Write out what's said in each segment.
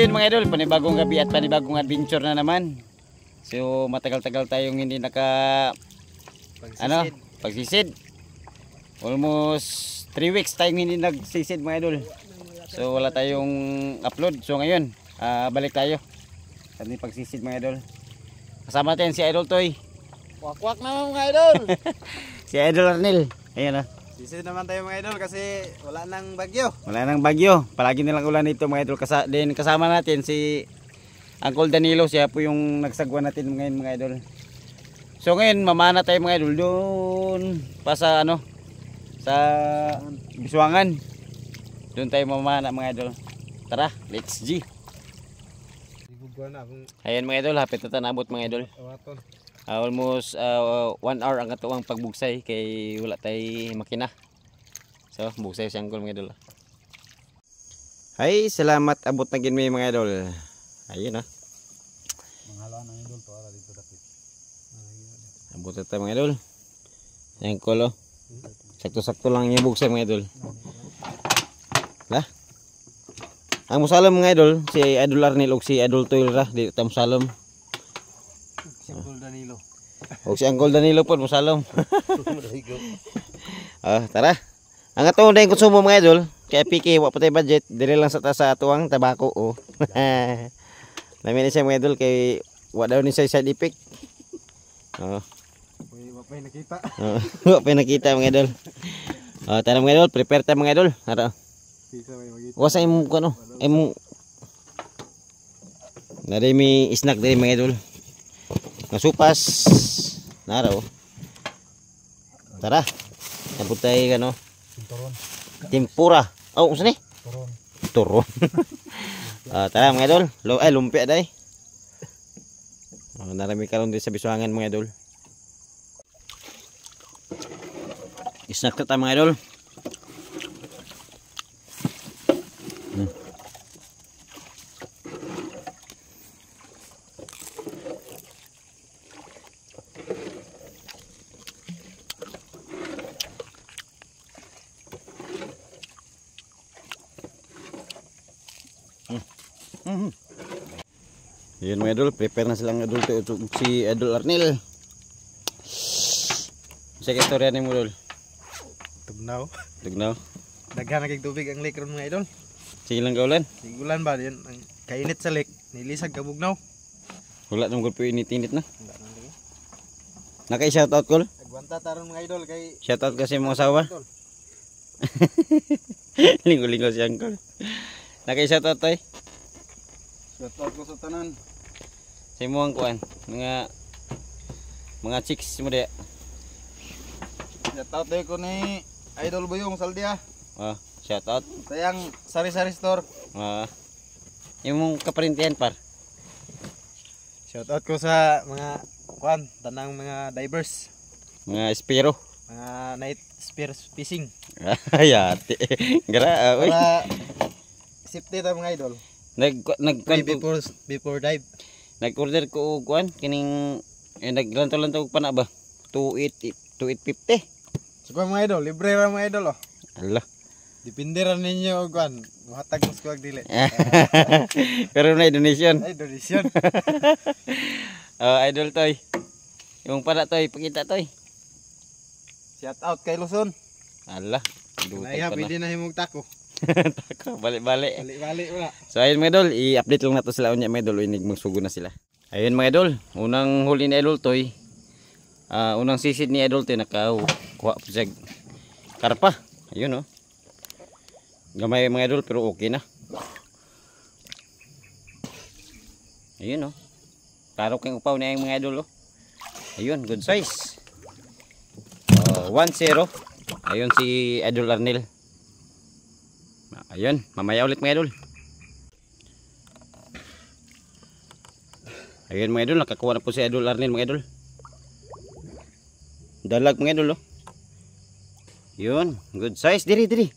yun mga idol, panibagong gabi at panibagong adventure na naman. So matagal-tagal tayong hindi pagsisid. Almost 3 weeks tayong hindi nagsisid mga idol. So wala tayong upload. So ngayon, balik tayo sa pagsisid mga idol. Kasama natin si Idol Toy. Wakwak naman mga idol. Si Idol Arnel. Ayan Sisid naman tayo mga idol kasi wala nang bagyo. Wala nang bagyo. Palagi nilang ulan dito mga idol. Kasama natin si Uncle Danilo. Siya po yung nagsagwa natin ngayon mga idol. So ngayon mamana tayo mga idol doon pa sa sa Biswangan. Doon tayo mamana mga idol. Tara, let's G. Ayan mga idol, hapit na nabot mga idol. Almost 1 hour ang katuwang pagbugsay kay wala tay makina. So bugsay si Uncle mga idol. Ay, salamat abot na gin mga idol. Ayun Manghalaan ang idol para dito dapit. Abot na tayo mga idol. Si Uncle sakto-sakto lang yung bugsay mga idol. Lah. Ang musalam mga idol, si Idol Arnel o si Idol Toy ra di ta musalam. Si Uncle Danilo. O si Uncle Danilo po musalam. Tara. Ang atong dayong konsumo mga idol, kaya PK wa pa tay budget, dire lang sa atuang tabako Lamin siya mga idol kay wa daw ni side effect. Wa pa nakita. Wa pa nakita mga idol. Tara mga idol, prepare ta mga idol. Tara. Wasa imong imong nari mi snack diri mga idol. Nasupas naraw. Tara. Abot tay tempura. Oh, unsa ni? Turon. Tara mga idol. Lumpia day. Narami karon diri sa Biswangan mga idol. Snack ta mga idol. Yun mga idol, prepare na silang idol si Idol Arnel. Sa istorya ni mo idol. Tugnaw. Daghan kay tubig ang lake ron mga idol. Sige lang kaulan. Sigulan ba yan ang kainit sa lake, nilisag kabugnaw. Wala nang gulpo init-init na. Naka-shoutout call? Agwanta taron mga idol kay shoutout kasi mga asawa. Linggo-linggo si Uncle. Naka-shoutout tay. Shoutout ko sa tanan. Sa imo ang kuan, mga chicks mo dia. Shoutout ko ni Idol Buyong Saldia. Shoutout. Sayang sari-sari store. Imong kaparintihan par. Shoutout ko sa mga tanang mga divers. Mga espiro. Mga night spear fishing. Ayati. Gra oy. Para safety ta mga idol. Before dive. Nag-order ko og kuan kining naglantaw-lantaw pa na ba? 2850. So mga idol, libre ra mga idol Allah. Depende ra ninyo og kuan, muhatag mo sa dili. Pero na donation. Ay donation. Idol Toy. Yung para Toy, pakita Toy. Shout out kay Luzon. Allah. Ay pwede na himog tako. Tako, balik-balik. Balik-balik wala. So ayun mga idol, i-update lang nato sila unya mga idol, inig magsugo na sila. Ayun mga idol, unang huli ni Idol Toy. Unang sisid ni Idol Toy nakakuha po siya karpa. Ayun Gamay mga idol pero okay na. Ayun Klaro kang upaw na yung mga idol Ayun, good size. 1-0. Ayun si Idol Arnel. Ayun, mamaya ulit mga idol. Ayun mga idol, nakakuha na po si Idol Arnel mga idol. Dalag mga idol Yun, good size. Diri.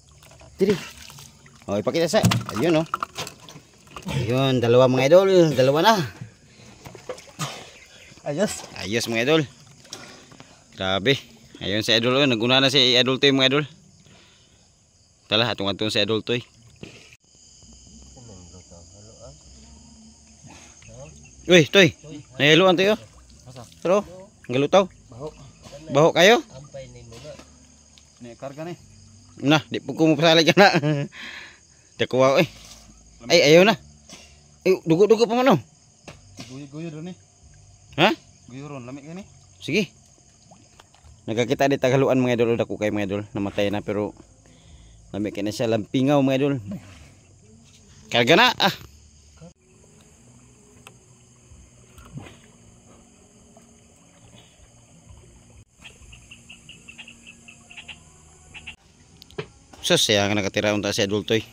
Ipakita sa. Ayun Ayun, dalawa mga idol, dalawa na. Ayos mga idol. Grabe. Ayun si Idol naguna na si Idol Toy mga idol. Tala atong si Idol Toy. Uy, toy. Nahiluan tayo. Pero, ang galutaw. Baho. Baho kayo? Ampay ni mo na. Ni karga ni. Nah, di po ko mapasalig ka na. Dakuha eh. Ay, ayaw na. Ay, dugo-dugo pa man oh. Guyo-guyo ron ni. Ha? Guyo ron, lamig gani. Sige. Nagkakita di tagaluan mga idol. Dako kay mga idol. Namatay na pero lamig na siya. Lampingaw mga idol. Karga na. Ah. Sus, siya nga nakatira unta si adultoy.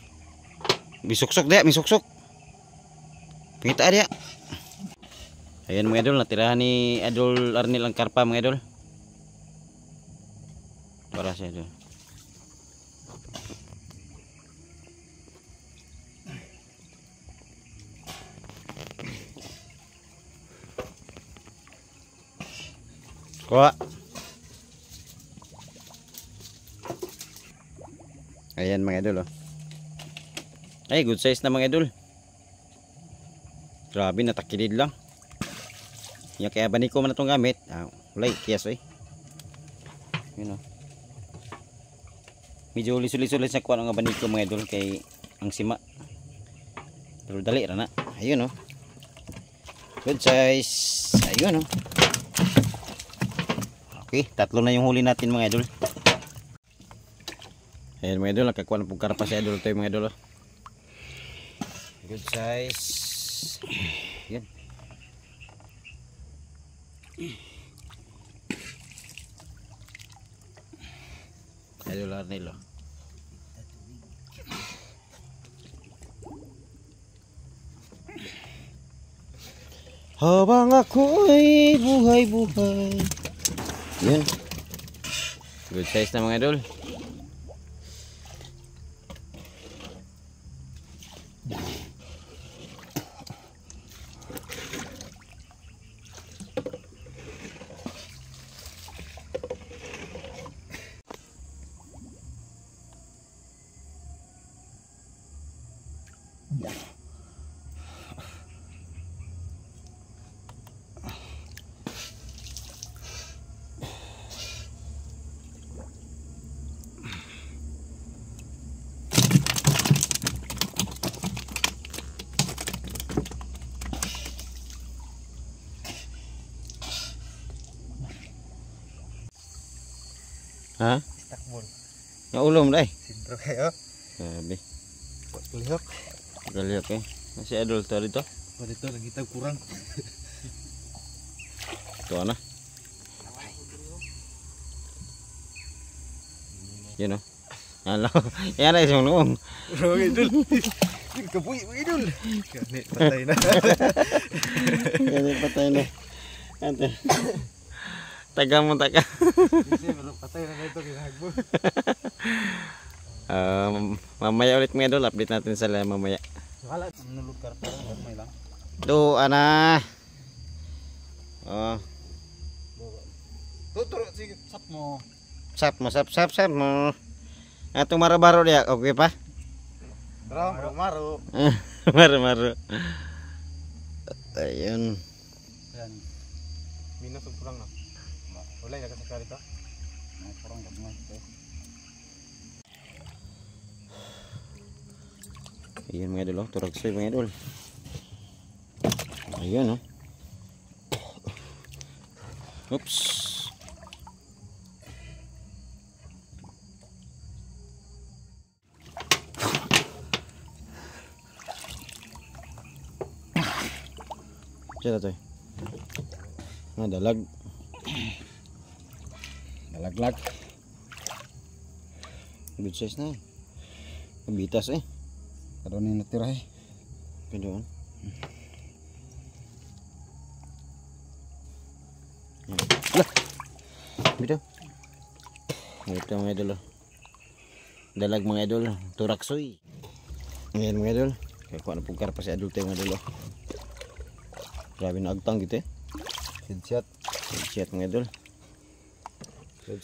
Bisuksok dia, misuksok. Pingita dia. Ayan mga idol, natirahan ni Idol Arnel ang karpa mga idol. Para sa idol. Kuha. Ayan mga idol oh. Ay good size na mga idol. Grabe natakilid lang. Yung kaya bani ko man itong gamit. Wala kiyas eh. Yun oh. Medyo liso-liso sa kuha ng bani ko mga idol. Kay ang sima. Pero dali ra na. Ayun oh. Good size. Ayun oh. Okay, tatlo na yung huli natin mga idol. Ayan mga idol, nakakuha na pong karpa si idol tayo mga idol oh. Good size. Ayan. Idol Arnel oh. Habang ako'y buhay-buhay. Ayan. Good size na mga idol. Ha? Takbol. Naulom dai. Sintro kayo. Sabi. Kulihok. Galihok eh. Masih adult to dito. Oh dito nagita kurang. Ito na. Yun oh. Yan lang. Yan na isang noong. Bro, idol. Kapuy, idol. Kani patay na. Yan patay na. Ante. Taga mo taga. Kasi patay na dito kinahagbo. Mamaya ulit mga idol, update natin sa mamaya. Wala nulog karpa may lang. Do ana. Oh. Tuturo sige sap mo. Sap mo. Atong maro-maro dia, okay pa? Maro. Maro. Ayun. Yan. Minus ug kurang na. Wala na kasakar ito. May kurang gamay. Ayun mga idol, turag soy mga idol. Ayun oh. Oops. Siya to. Dalag. Dalaglag. Good size na. Mabitas eh. Karon ni natira eh. Pindoon. Lah. Bitaw. Ito mga idol. Dalag mga idol, turaksoy. Ngayon mga idol, kaya kuha na pong karpa si adult mga idol. Grabe na agtang gitu eh. Headshot mga idol. Good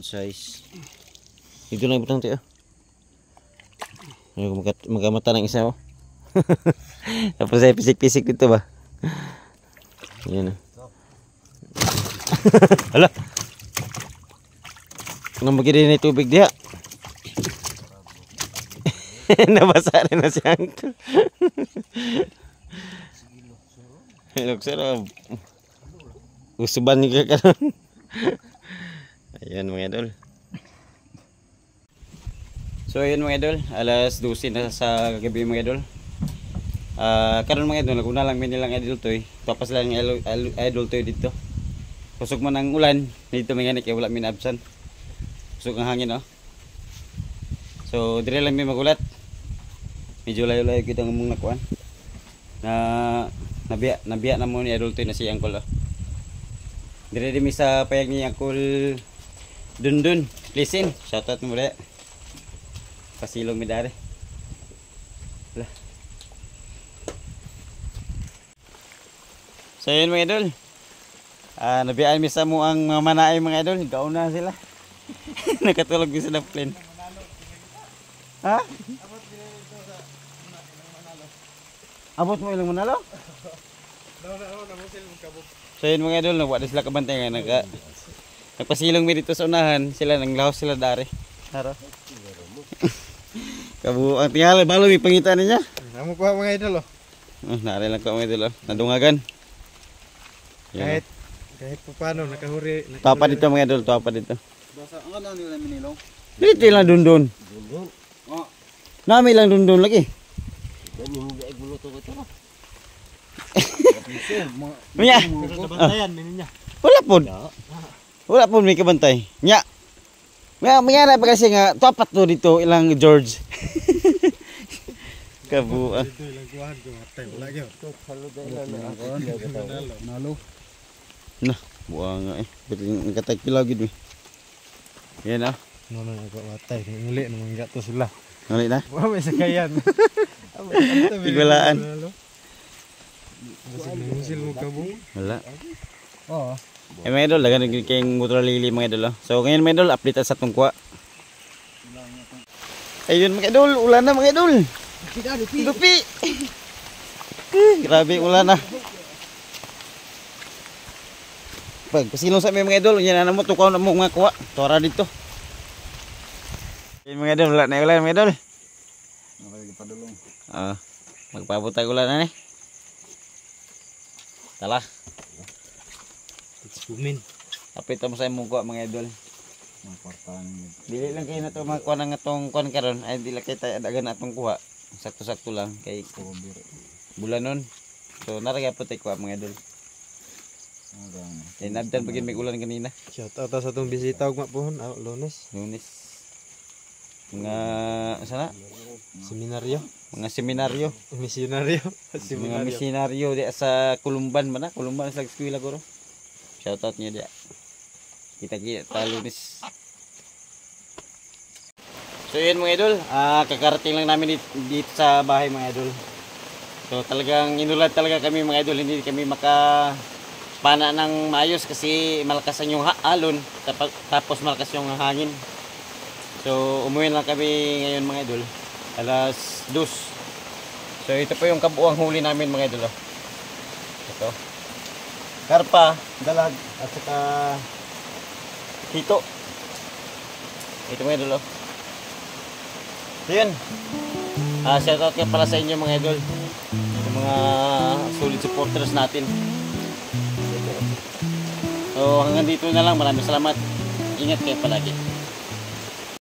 size. Ito na ibutang tayo. Magkamata ng isa oh. Tapos ay pisik-pisik dito ba? Yan. Hala. Nang magiging na tubig diha. Nabasa rin na si Uncle. Hello, sir. Usuban niya ka karon. Ayan mga idol. So ayun mga idol, alas 12 na sa gabi mga idol. Karon mga idol, naguna lang may nilang idol toy. Tapas lang idol toy dito. Kusog man ang ulan, dito may ngani kay wala min absan. Kusog ang hangin oh. So dire lang may magulat. Medyo layo-layo kita ng mong nakuan. Nabiya na mo ni idol toy na si Uncle oh. Dire di mi sa payag ni Uncle Dundun, listen, shoutout mo dere. Pasilong mi dare. Lah. So yun mga idol. Nabiyaan mi sa mo ang mga manaay mga idol, gaon na sila. Nakatulog mi sa plane. Ha? Abot mo ilang manalo? So yun mga idol, wala sila kabantay nga nagpasilong mi dito sa unahan, sila nanglahos sila dare. Haro. Kabu ang tingali balo mi pangitan niya. Namo kuha mga idol oh. Nare lang ko mga idol, nadungagan. Kahit paano nakahuri. Tuwa dito mga idol, tuwa dito. Basta ang ano nila minilong? Dito lang dundun. Dundun. Oh. Nami lang dundun lagi. Dami mo gaig bulo to ito. Nya. Bantayan niya. Wala pod. Wala pod may kabantay. Nya. May na pa kasi nga tuwa to dito ilang George. Kabuan. Dito ilang kuhan ko matay wala gyud. Nalo. Nah, buang nga eh. Bitin katay pilaw gid mi. Yan ah. Nono ako matay muli naman gato sila. Ngali na. Wa may sakayan. Tigulaan. Musil mo kabo. Wala. Oo. Eh mga idol, lagan kayong motor lili mga idol. So ngayon mga idol, update sa tungkwa. Ayun mga idol, ulan na mga idol. Dupi. Grabe ulan na. Pag pasilong sa mga idol, yan na mo tukaw na mo mga kuha. Tora dito. Ayun mga idol, ulan na ulan mga idol. Nakagipadulong. Magpaabot tayo ulan na eh. Tala. It's booming. Apit mo sa imong kuha mga idol. Dili lang kayo na ito mga kuha ng atong kuha karon. Ay dili kayo tayo adagan atong kuha. Sakto-sakto lang kay bulanon. So naragay po tayo kuha mga idol. Kaya nabdan pagin may ulan kanina. Shout out sa atong bisita ug mapuhon Lunes. Lunes. Mga sana? Seminaryo. Mga seminaryo. Misyonaryo. Mga misyonaryo di sa Kulumban man na. Kulumban sa eskwela ko ro. Shoutout niyo dia. Kita-kita Lunes. So yun mga idol, kakarating lang namin dito sa bahay mga idol. So talagang inulad talaga kami mga idol, hindi kami makapana ng maayos kasi malakas yung alon, tapos malakas yung hangin. So umuwi lang kami ngayon mga idol, alas 2. So ito po yung kabuuang huli namin mga idol. Ito. Karpa, dalag, at saka hito. Ito mga idol. So yun. Shoutout ka pala sa inyo mga idol. Yung mga solid supporters natin. So hanggang dito na lang. Maraming salamat. Ingat kayo palagi.